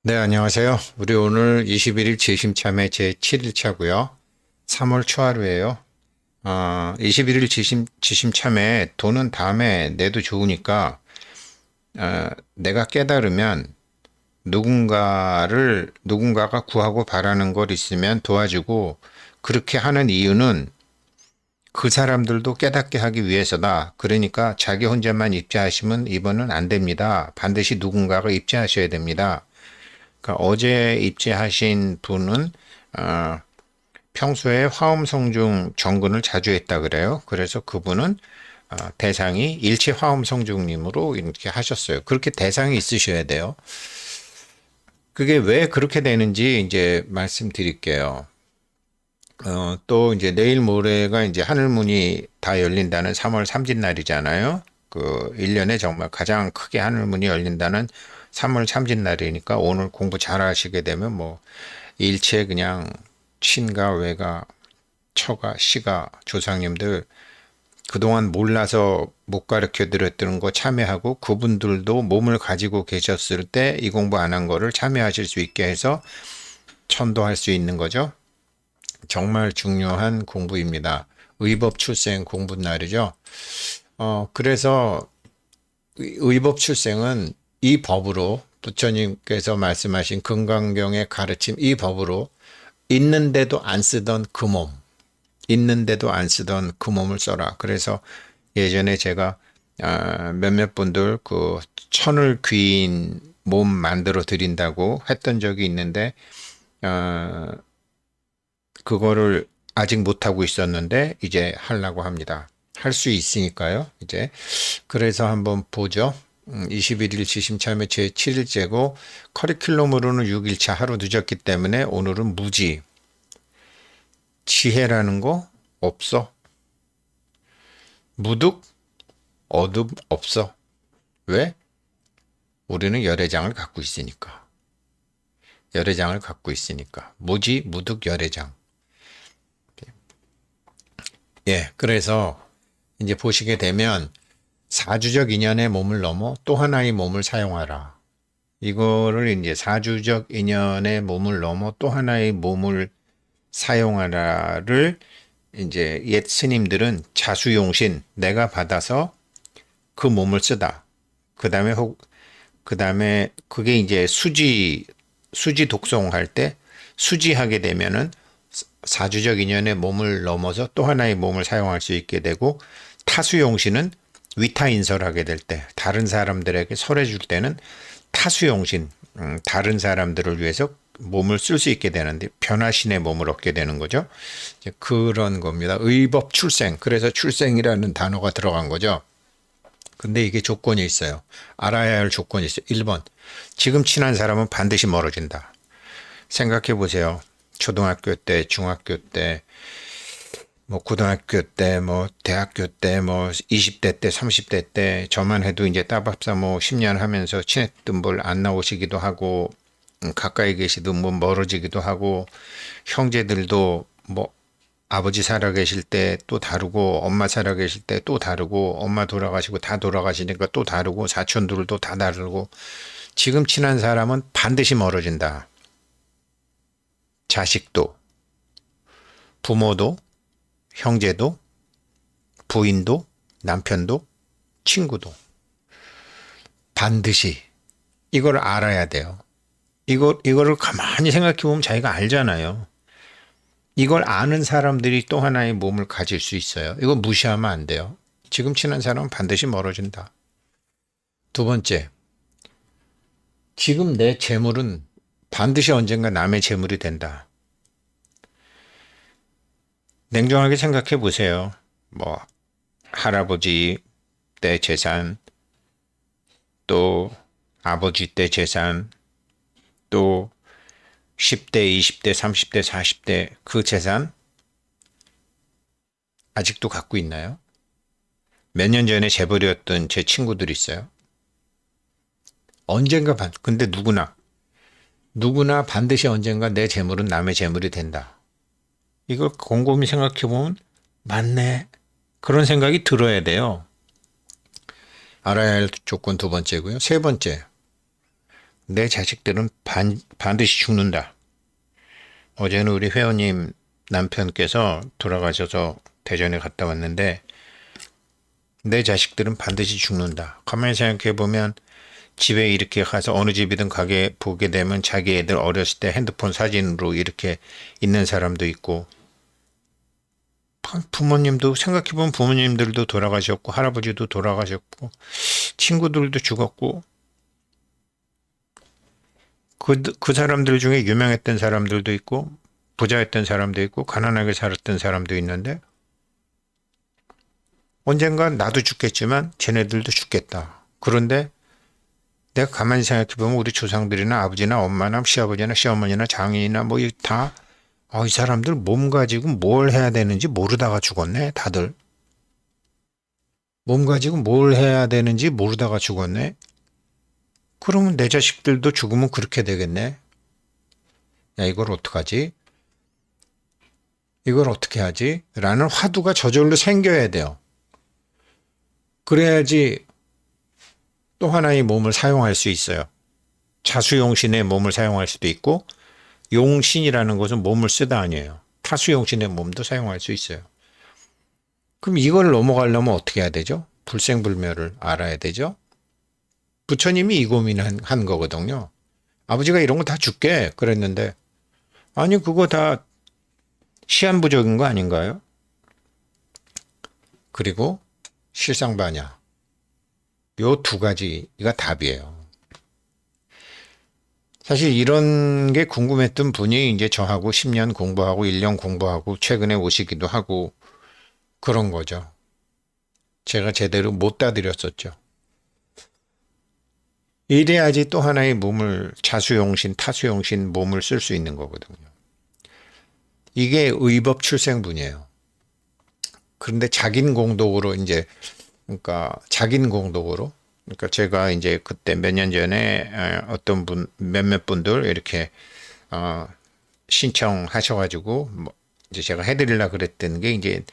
네, 안녕하세요. 우리 오늘 21일 지심참회 제 7일차고요. 3월 초하루예요. 21일 지심참회 돈은 다음에 내도 좋으니까 내가 깨달으면 누군가가 구하고 바라는 것 있으면 도와주고 그렇게 하는 이유는 그 사람들도 깨닫게 하기 위해서다. 그러니까 자기 혼자만 입자하시면 이번은 안 됩니다. 반드시 누군가가 입자하셔야 됩니다. 그러니까 어제 입지하신 분은 평소에 화엄성중 정근을 자주 했다 그래요. 그래서 그분은 대상이 일체 화엄성중님으로 이렇게 하셨어요. 그렇게 대상이 있으셔야 돼요. 그게 왜 그렇게 되는지 이제 말씀드릴게요. 또 이제 내일 모레가 이제 하늘문이 다 열린다는 3월 삼진날이잖아요. 그 1년에 정말 가장 크게 하늘문이 열린다는 3월 삼진날이니까 오늘 공부 잘 하시게 되면 뭐 일체 그냥 친가, 외가, 처가, 시가, 조상님들 그동안 몰라서 못 가르쳐 드렸던 거 참여하고 그분들도 몸을 가지고 계셨을 때 이 공부 안 한 거를 참여하실 수 있게 해서 천도할 수 있는 거죠. 정말 중요한 공부입니다. 의법 출생 공부 날이죠. 그래서 의법 출생은 이 법으로 부처님께서 말씀하신 금강경의 가르침 이 법으로 있는데도 안 쓰던 그 몸, 있는데도 안 쓰던 그 몸을 써라. 그래서 예전에 제가 몇몇 분들 그 천을 귀인 몸 만들어 드린다고 했던 적이 있는데 그거를 아직 못하고 있었는데 이제 하려고 합니다. 할 수 있으니까요. 이제 그래서 한번 보죠. 21일 지심참회 제 7일째고 커리큘럼으로는 6일차 하루 늦었기 때문에 오늘은 무지. 지혜라는 거 없어. 무득 어둠 없어. 왜? 우리는 열애장을 갖고 있으니까. 열애장을 갖고 있으니까. 무지 무득 열애장. 예, 그래서 이제 보시게 되면 사주적 인연의 몸을 넘어 또 하나의 몸을 사용하라. 이거를 이제 사주적 인연의 몸을 넘어 또 하나의 몸을 사용하라를 이제 옛 스님들은 자수용신 내가 받아서 그 몸을 쓰다. 그다음에 그게 이제 수지 독송할 때 수지하게 되면은 사주적 인연의 몸을 넘어서 또 하나의 몸을 사용할 수 있게 되고 타수용신은 위타인설하게 될 때 다른 사람들에게 설해줄 때는 타수용신 다른 사람들을 위해서 몸을 쓸 수 있게 되는데 변화신의 몸을 얻게 되는 거죠. 그런 겁니다. 의법 출생. 그래서 출생이라는 단어가 들어간 거죠. 근데 이게 조건이 있어요. 알아야 할 조건이 있어요. 1번. 지금 친한 사람은 반드시 멀어진다. 생각해 보세요. 초등학교 때, 중학교 때, 뭐 고등학교 때, 뭐 대학교 때, 뭐 20대 때, 30대 때 저만 해도 이제 따밥사 뭐 10년 하면서 친했던 분 안 나오시기도 하고 가까이 계시던 분 멀어지기도 하고 형제들도 뭐 아버지 살아계실 때 또 다르고 엄마 살아계실 때 또 다르고 엄마 돌아가시고 다 돌아가시니까 또 다르고 사촌들도 다 다르고 지금 친한 사람은 반드시 멀어진다. 자식도 부모도 형제도 부인도 남편도 친구도 반드시 이걸 알아야 돼요. 이거를 가만히 생각해 보면 자기가 알잖아요. 이걸 아는 사람들이 또 하나의 몸을 가질 수 있어요. 이거 무시하면 안 돼요. 지금 친한 사람은 반드시 멀어진다. 두 번째, 지금 내 재물은 반드시 언젠가 남의 재물이 된다. 냉정하게 생각해 보세요. 뭐 할아버지 때 재산, 또 아버지 때 재산, 또 10대, 20대, 30대, 40대 그 재산 아직도 갖고 있나요? 몇 년 전에 재벌이었던 제 친구들이 있어요. 언젠가 근데 누구나 반드시 언젠가 내 재물은 남의 재물이 된다. 이걸 곰곰이 생각해 보면 맞네. 그런 생각이 들어야 돼요. 알아야 할 조건 두 번째고요. 세 번째, 내 자식들은 반드시 죽는다. 어제는 우리 회원님 남편께서 돌아가셔서 대전에 갔다 왔는데 내 자식들은 반드시 죽는다. 가만히 생각해 보면 집에 이렇게 가서 어느 집이든 가게 보게 되면 자기 애들 어렸을 때 핸드폰 사진으로 이렇게 있는 사람도 있고 부모님도 생각해보면 부모님들도 돌아가셨고 할아버지도 돌아가셨고 친구들도 죽었고 그 사람들 중에 유명했던 사람들도 있고 부자였던 사람도 있고 가난하게 살았던 사람도 있는데 언젠간 나도 죽겠지만 쟤네들도 죽겠다. 그런데 내가 가만히 생각해보면 우리 조상들이나 아버지나 엄마나 시아버지나 시어머니나 장인이나 뭐 다, 이 사람들 몸 가지고 뭘 해야 되는지 모르다가 죽었네, 다들. 몸 가지고 뭘 해야 되는지 모르다가 죽었네. 그러면 내 자식들도 죽으면 그렇게 되겠네. 야, 이걸 어떡하지? 이걸 어떻게 하지? 라는 화두가 저절로 생겨야 돼요. 그래야지 또 하나의 몸을 사용할 수 있어요. 자수용신의 몸을 사용할 수도 있고 용신이라는 것은 몸을 쓰다 아니에요. 타수용신의 몸도 사용할 수 있어요. 그럼 이걸 넘어가려면 어떻게 해야 되죠? 불생불멸을 알아야 되죠? 부처님이 이 고민을 한 거거든요. 아버지가 이런 거 다 줄게 그랬는데 아니 그거 다 시한부적인 거 아닌가요? 그리고 실상반야. 요 두 가지가 답이에요. 사실 이런 게 궁금했던 분이 이제 저하고 10년 공부하고 1년 공부하고 최근에 오시기도 하고 그런 거죠. 제가 제대로 못 따드렸었죠. 이래야지 또 하나의 몸을 자수용신, 타수용신 몸을 쓸 수 있는 거거든요. 이게 의법 출생분이에요. 그런데 작인공독으로 이제 그러니까 작인공독으로 그러니까 제가 이제 그때 몇 년 전에 어떤 분 몇몇 분들 이렇게 신청하셔가지고 뭐 이제 제가 해드리려 그랬던 게 이제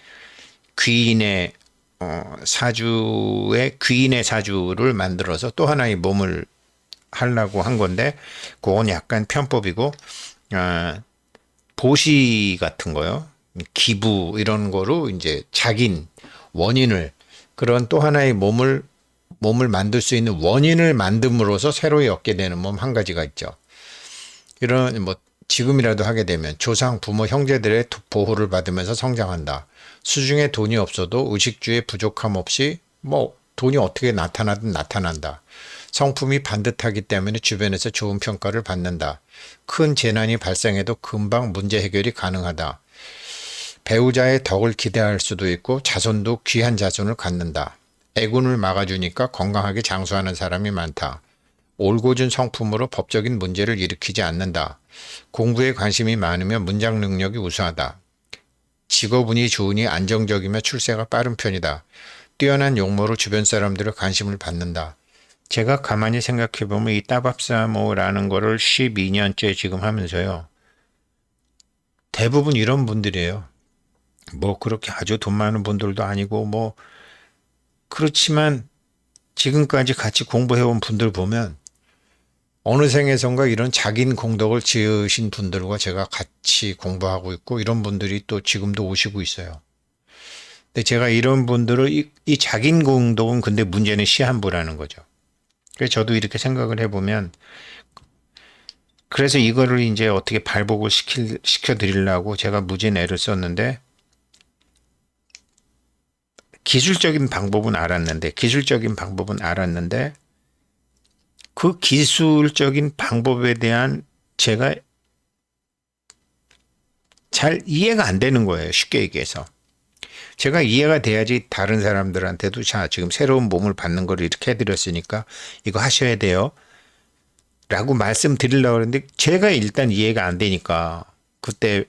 귀인의 사주의 귀인의 사주를 만들어서 또 하나의 몸을 하려고 한 건데 그건 약간 편법이고 보시 같은 거요. 기부 이런 거로 이제 작인 원인을 그런 또 하나의 몸을 만들 수 있는 원인을 만듦으로써 새로이 얻게 되는 몸 한 가지가 있죠. 이런 뭐 지금이라도 하게 되면 조상, 부모, 형제들의 보호를 받으면서 성장한다. 수중에 돈이 없어도 의식주의 부족함 없이 뭐 돈이 어떻게 나타나든 나타난다. 성품이 반듯하기 때문에 주변에서 좋은 평가를 받는다. 큰 재난이 발생해도 금방 문제 해결이 가능하다. 배우자의 덕을 기대할 수도 있고 자손도 귀한 자손을 갖는다. 애군을 막아주니까 건강하게 장수하는 사람이 많다. 올곧은 성품으로 법적인 문제를 일으키지 않는다. 공부에 관심이 많으며 문장 능력이 우수하다. 직업운이 좋으니 안정적이며 출세가 빠른 편이다. 뛰어난 용모로 주변 사람들의 관심을 받는다. 제가 가만히 생각해보면 이 따밥사모라는 거를 12년째 지금 하면서요. 대부분 이런 분들이에요. 뭐 그렇게 아주 돈 많은 분들도 아니고 뭐 그렇지만 지금까지 같이 공부해온 분들 보면 어느 생에선가 이런 작인 공덕을 지으신 분들과 제가 같이 공부하고 있고 이런 분들이 또 지금도 오시고 있어요. 근데 제가 이런 분들을 이 작인 공덕은 근데 문제는 시한부라는 거죠. 그래서 저도 이렇게 생각을 해보면 그래서 이거를 이제 어떻게 발복을 시켜드리려고 제가 무진 애를 썼는데 기술적인 방법은 알았는데 그 기술적인 방법에 대한 제가 잘 이해가 안 되는 거예요. 쉽게 얘기해서. 제가 이해가 돼야지 다른 사람들한테도 자, 지금 새로운 몸을 받는 걸 이렇게 해드렸으니까 이거 하셔야 돼요. 라고 말씀드리려고 하는데 제가 일단 이해가 안 되니까 그때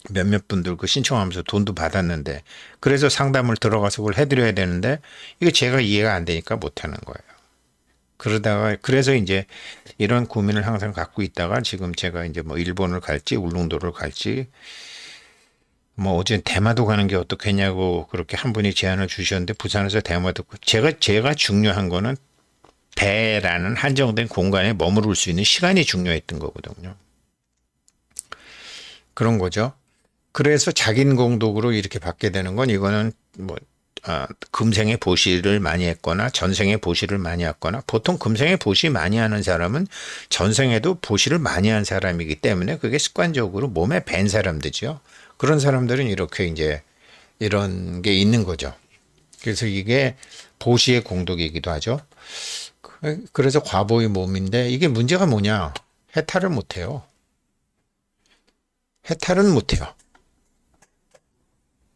몇몇 분들 그 신청하면서 돈도 받았는데 그래서 상담을 들어가서 그걸 해드려야 되는데 이거 제가 이해가 안 되니까 못하는 거예요. 그러다가 그래서 이제 이런 고민을 항상 갖고 있다가 지금 제가 이제 뭐 일본을 갈지 울릉도를 갈지 뭐 어제 대마도 가는 게 어떻겠냐고 그렇게 한 분이 제안을 주셨는데 부산에서 대마도 제가 중요한 거는 대라는 한정된 공간에 머무를 수 있는 시간이 중요했던 거거든요. 그런 거죠. 그래서 자gin공덕으로 이렇게 받게 되는 건 이거는 뭐 금생에 보시를 많이 했거나 전생에 보시를 많이 했거나 보통 금생에 보시 많이 하는 사람은 전생에도 보시를 많이 한 사람이기 때문에 그게 습관적으로 몸에 밴 사람들이죠. 그런 사람들은 이렇게 이제 이런 게 있는 거죠. 그래서 이게 보시의 공덕이기도 하죠. 그래서 과보의 몸인데 이게 문제가 뭐냐? 해탈을 못해요. 해탈은 못해요.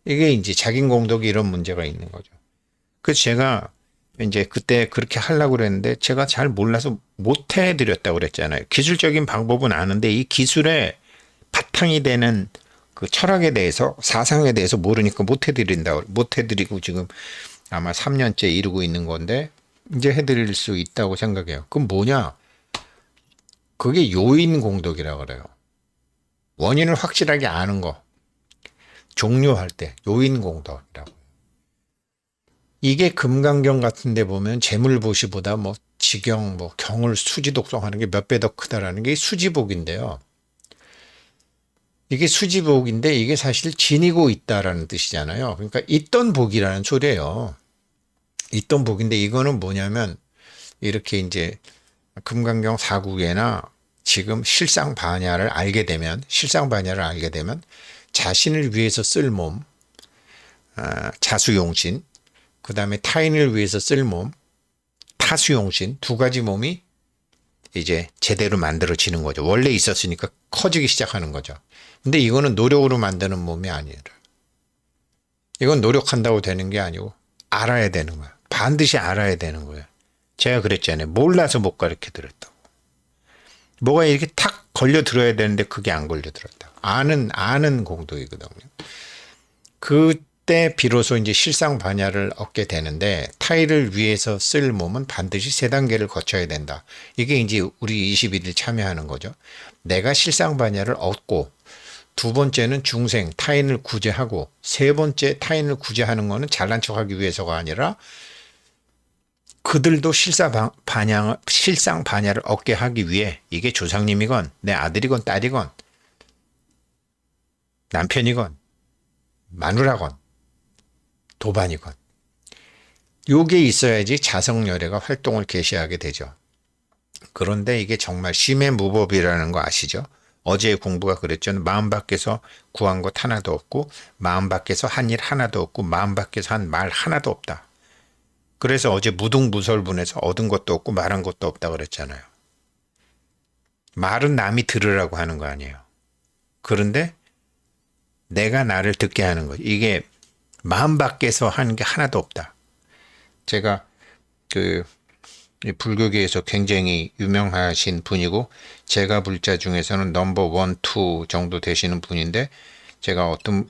이게 이제 자gin공덕이 이런 문제가 있는 거죠. 그래서 제가 이제 그때 그렇게 하려고 그랬는데 제가 잘 몰라서 못 해드렸다고 그랬잖아요. 기술적인 방법은 아는데 이 기술의 바탕이 되는 그 철학에 대해서 사상에 대해서 모르니까 못 해드리고 지금 아마 3년째 이루고 있는 건데 이제 해드릴 수 있다고 생각해요. 그럼 뭐냐? 그게 요인 공덕이라고 그래요. 원인을 확실하게 아는 거. 종료할 때 요인 공덕이라고. 이게 금강경 같은 데 보면 재물보시보다 뭐 지경, 뭐 경을 수지독성하는 게 몇 배 더 크다라는 게 수지복인데요. 이게 수지복인데 이게 사실 지니고 있다라는 뜻이잖아요. 그러니까 있던 복이라는 소리예요. 있던 복인데 이거는 뭐냐면 이렇게 이제 금강경 사국에나 지금 실상반야를 알게 되면 자신을 위해서 쓸 몸, 자수용신, 그 다음에 타인을 위해서 쓸 몸, 타수용신 두 가지 몸이 이제 제대로 만들어지는 거죠. 원래 있었으니까 커지기 시작하는 거죠. 근데 이거는 노력으로 만드는 몸이 아니라 이건 노력한다고 되는 게 아니고 알아야 되는 거야. 반드시 알아야 되는 거예요. 제가 그랬잖아요. 몰라서 못 가르쳐 드렸다고. 뭐가 이렇게 탁 걸려 들어야 되는데 그게 안 걸려 들었다. 아는 공덕이거든요. 그때 비로소 이제 실상반야를 얻게 되는데 타인을 위해서 쓸 몸은 반드시 세 단계를 거쳐야 된다. 이게 이제 우리 21일 참여하는 거죠. 내가 실상반야를 얻고 두 번째는 중생, 타인을 구제하고 세 번째 타인을 구제하는 거는 잘난 척하기 위해서가 아니라 그들도 실상반야를 얻게 하기 위해 이게 조상님이건 내 아들이건 딸이건 남편이건 마누라건 도반이건 요게 있어야지 자성열애가 활동을 개시하게 되죠. 그런데 이게 정말 심의 무법이라는 거 아시죠? 어제 공부가 그랬죠. 마음 밖에서 구한 것 하나도 없고 마음 밖에서 한 일 하나도 없고 마음 밖에서 한 말 하나도 없다. 그래서 어제 무등무설분에서 얻은 것도 없고 말한 것도 없다 그랬잖아요. 말은 남이 들으라고 하는 거 아니에요. 그런데 내가 나를 듣게 하는 거지. 이게 마음 밖에서 하는 게 하나도 없다. 제가 그 불교계에서 굉장히 유명하신 분이고 제가 불자 중에서는 넘버 원, 투 정도 되시는 분인데 제가 어떤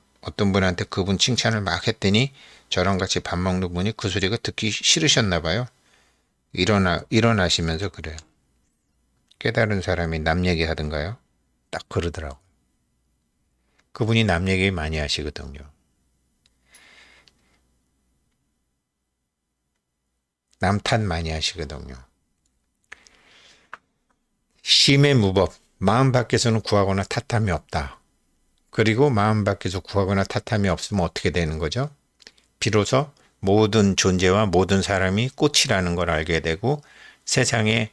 분한테 그분 칭찬을 막 했더니 저랑 같이 밥 먹는 분이 그 소리가 듣기 싫으셨나 봐요. 일어나시면서 그래요. 깨달은 사람이 남 얘기 하던가요? 딱 그러더라고요. 그분이 남 얘기 많이 하시거든요. 남 탓 많이 하시거든요. 심의 무법, 마음 밖에서는 구하거나 탓함이 없다. 그리고 마음 밖에서 구하거나 탓함이 없으면 어떻게 되는 거죠? 비로소 모든 존재와 모든 사람이 꽃이라는 걸 알게 되고 세상에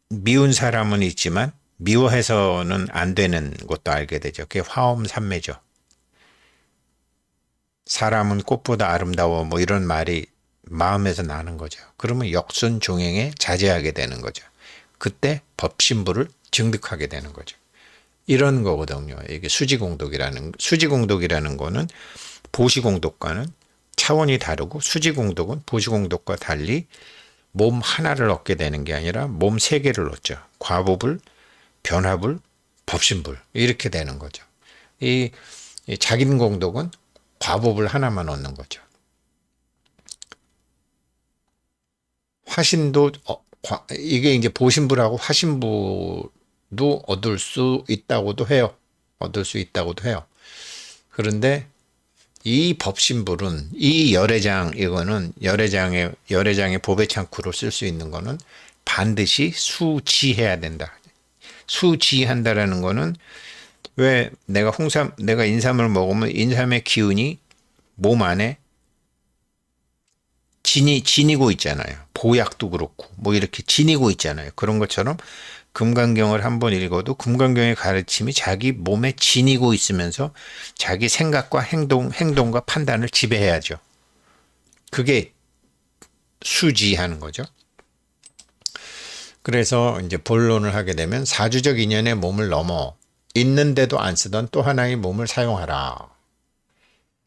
미운 사람은 있지만 미워해서는 안 되는 것도 알게 되죠. 그게 화엄삼매죠. 사람은 꽃보다 아름다워 뭐 이런 말이 마음에서 나는 거죠. 그러면 역순종행에 자제하게 되는 거죠. 그때 법신부를 증득하게 되는 거죠. 이런 거거든요. 이게 수지공덕이라는 거는 보시공덕과는 차원이 다르고 수지공덕은 보시공덕과 달리 몸 하나를 얻게 되는 게 아니라 몸 세 개를 얻죠. 과보불, 변화불, 법신불 이렇게 되는 거죠. 이 자긴공덕은 과보불 하나만 얻는 거죠. 화신도 이게 이제 보신불하고 화신불도 얻을 수 있다고도 해요. 얻을 수 있다고도 해요. 그런데 이 법신불은 이 열애장 이거는 열애장의 보배창구로 쓸 수 있는 거는 반드시 수지해야 된다. 수지한다라는 거는 왜 내가 인삼을 먹으면 인삼의 기운이 몸 안에 지니고 있잖아요. 보약도 그렇고 뭐 이렇게 지니고 있잖아요. 그런 것처럼 금강경을 한번 읽어도 금강경의 가르침이 자기 몸에 지니고 있으면서 자기 생각과 행동과 판단을 지배해야죠. 그게 수지하는 거죠. 그래서 이제 본론을 하게 되면 사주적 인연의 몸을 넘어 있는데도 안 쓰던 또 하나의 몸을 사용하라.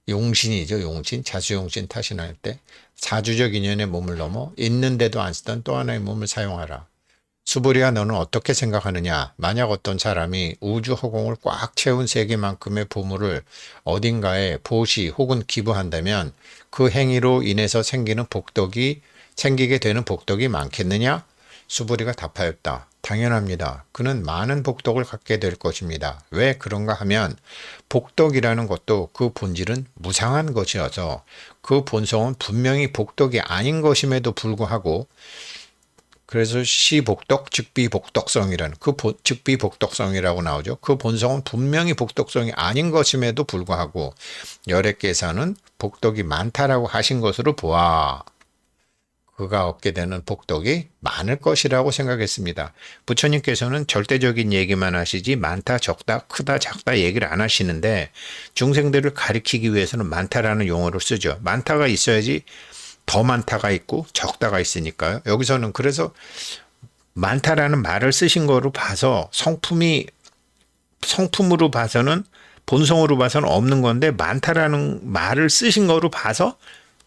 용신이죠, 용신. 자수용신 타신할 때 사주적 인연의 몸을 넘어 있는데도 안 쓰던 또 하나의 몸을 사용하라. 수보리야, 너는 어떻게 생각하느냐? 만약 어떤 사람이 우주 허공을 꽉 채운 세계만큼의 보물을 어딘가에 보시 혹은 기부한다면 그 행위로 인해서 생기게 되는 복덕이 많겠느냐? 수보리가 답하였다. 당연합니다. 그는 많은 복덕을 갖게 될 것입니다. 왜 그런가 하면 복덕이라는 것도 그 본질은 무상한 것이어서 그 본성은 분명히 복덕이 아닌 것임에도 불구하고, 그래서 시복덕, 즉비복덕성이라는 즉비복덕성이라고 나오죠. 그 본성은 분명히 복덕성이 아닌 것임에도 불구하고 열애께서는 복덕이 많다라고 하신 것으로 보아 그가 얻게 되는 복덕이 많을 것이라고 생각했습니다. 부처님께서는 절대적인 얘기만 하시지 많다, 적다, 크다, 작다 얘기를 안 하시는데 중생들을 가리키기 위해서는 많다라는 용어를 쓰죠. 많다가 있어야지 더 많다가 있고 적다가 있으니까요. 여기서는 그래서 많다라는 말을 쓰신 거로 봐서 성품으로 봐서는 본성으로 봐서는 없는 건데 많다라는 말을 쓰신 거로 봐서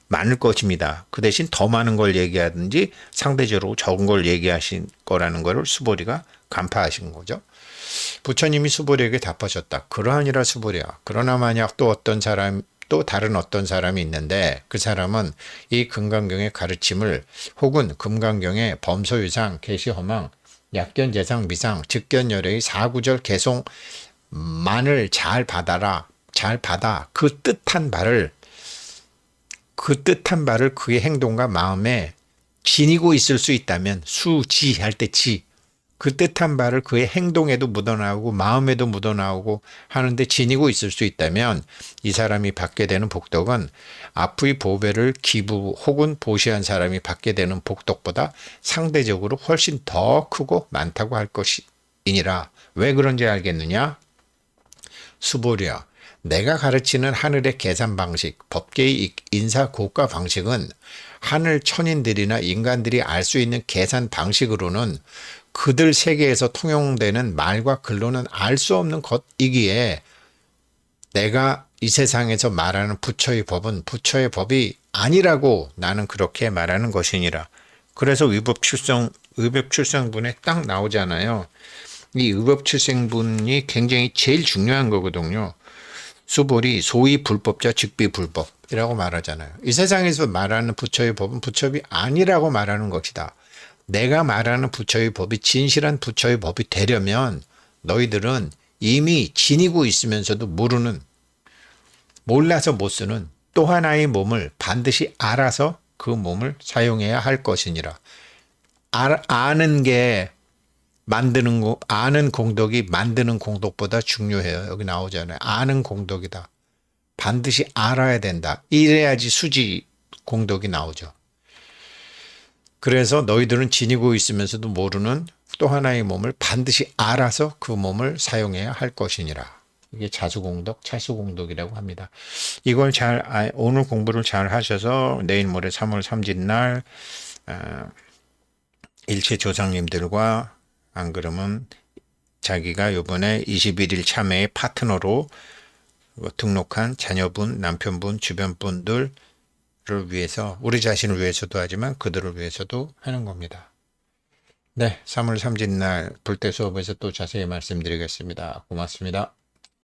많을 것입니다. 그 대신 더 많은 걸 얘기하든지 상대적으로 적은 걸 얘기하신 거라는 것을 수보리가 간파하신 거죠. 부처님이 수보리에게 답하셨다. 그러하니라 수보리야. 그러나 만약 또 다른 어떤 사람이 있는데 그 사람은 이 금강경의 가르침을 혹은 금강경의 범소유상, 계시허망, 약견재상, 미상, 즉견열애의 사구절 개송만을 잘 받아 그 뜻한 바를 그의 행동과 마음에 지니고 있을 수 있다면, 수지할 때 그 뜻한 바를 그의 행동에도 묻어나오고 마음에도 묻어나오고 하는데 지니고 있을 수 있다면 이 사람이 받게 되는 복덕은 앞의 보배를 기부 혹은 보시한 사람이 받게 되는 복덕보다 상대적으로 훨씬 더 크고 많다고 할 것이니라. 왜 그런지 알겠느냐? 수보리야, 내가 가르치는 하늘의 계산 방식, 법계의 인사 고가 방식은 하늘 천인들이나 인간들이 알 수 있는 계산 방식으로는 그들 세계에서 통용되는 말과 글로는 알 수 없는 것이기에 내가 이 세상에서 말하는 부처의 법은 부처의 법이 아니라고 나는 그렇게 말하는 것이니라. 그래서 의법출생분에 딱 나오잖아요. 이 의법출생분이 굉장히 제일 중요한 거거든요. 수보리 소위 불법자 즉비불법이라고 말하잖아요. 이 세상에서 말하는 부처의 법은 부처법이 아니라고 말하는 것이다. 내가 말하는 부처의 법이 진실한 부처의 법이 되려면 너희들은 이미 지니고 있으면서도 몰라서 못 쓰는 또 하나의 몸을 반드시 알아서 그 몸을 사용해야 할 것이니라. 아는 게 아는 공덕이 만드는 공덕보다 중요해요. 여기 나오잖아요. 아는 공덕이다. 반드시 알아야 된다. 이래야지 수지 공덕이 나오죠. 그래서 너희들은 지니고 있으면서도 모르는 또 하나의 몸을 반드시 알아서 그 몸을 사용해야 할 것이니라. 이게 자수공덕, 차수공덕이라고 합니다. 이걸 오늘 공부를 잘 하셔서 내일 모레 3월 3일 일체 조상님들과 안 그러면 자기가 이번에 21일 참회의 파트너로 등록한 자녀분, 남편분, 주변 분들을 위해서, 우리 자신을 위해서도 하지만 그들을 위해서도 하는 겁니다. 네, 3월 3일 날 불때 수업에서 또 자세히 말씀드리겠습니다. 고맙습니다.